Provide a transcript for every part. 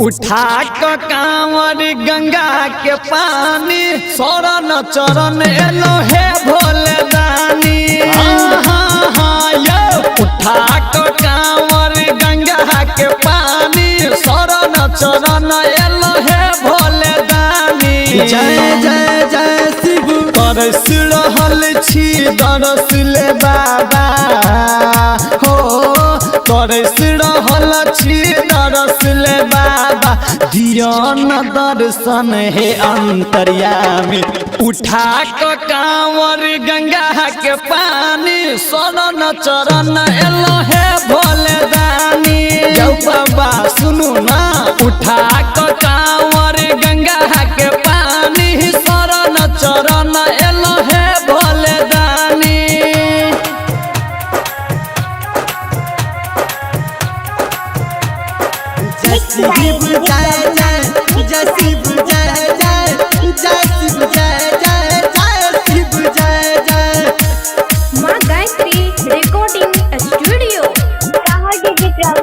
उठा क कांवर गंगा के पानी शरण चरण एलो हे भोले दानी। उठा क कांवर गंगा के पानी शरण चरण एलो हे भोले दानी। जय जय जय शिव तरस रहल छी दरस ले बाबा हो, तरस रहल छी दरस ले बाबा। दिया न दर्शन हे अंतर्यामी। उठा क कांवर गंगा के पानी शरण चरण एलो हे भोले दानी। जौ बाबा सुनु ना, उठा क कांवर गंगा के पानी शरण चरण एलो हे भोले दानी। जय शिव जय जय जय शिव जय जय जय शिव जय जय जय शिव जय जय। माँ गायत्री रिकॉर्डिंग स्टूडियो। कहाँ के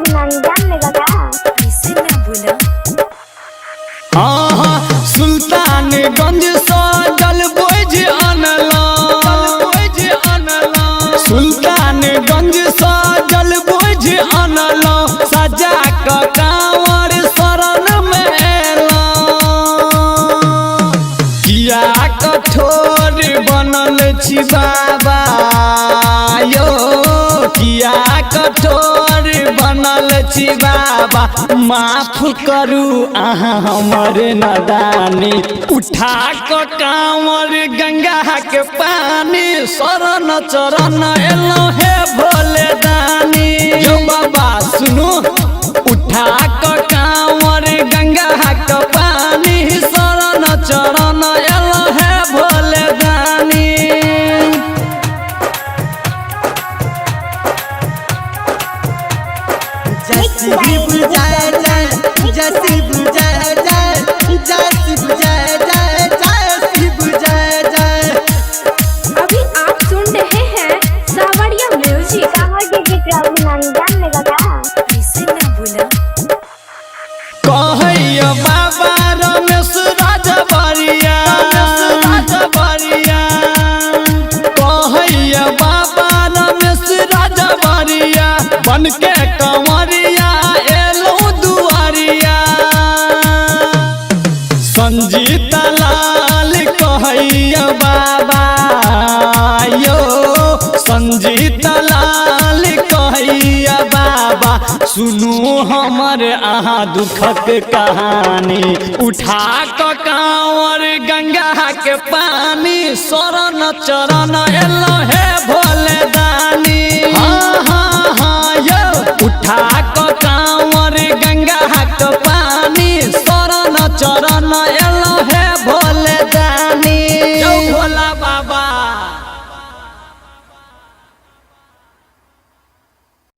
नंदन में लगा इसे ना भूला। सुल्तानगंज से जल बोझ अनला, सुल्तानगंज से जल बोझ अनला। सजा क कांवर शरण में एला। किया कठोर बनल छी बाबा यो, किया कठोर बनल छी बाबा। माफ करू अहाँ हमर नादानी। उठा क कांवर गंगा के पानी शरण चरण एलो हे भोले दानी। यो बाबा सुनो, उठा क कांवर गंगा के पानी शरण चरण एलो हे भोले दानी। जय शिव जय जय जय शिव जय जय जय शिव जय जय जय शिव जय जय। अभी आप सुन रहे हैं सावरिया म्यूजिक। कहाँ के नंदन में लगा इसे ना भूला। कहैया बाबा रमेश राजबरिया, कहैया बाबा रमेश राजबरिया। बन के कंवरिया एलो दुआरिया। संजीता लाल कहैया बाबा यो, संजीता लाल कहैया बाबा। सुनू हमर अहाँ दुखक कहानी। उठा क कांवर गंगा के पानी शरण चरण एलो हे भोले दानी।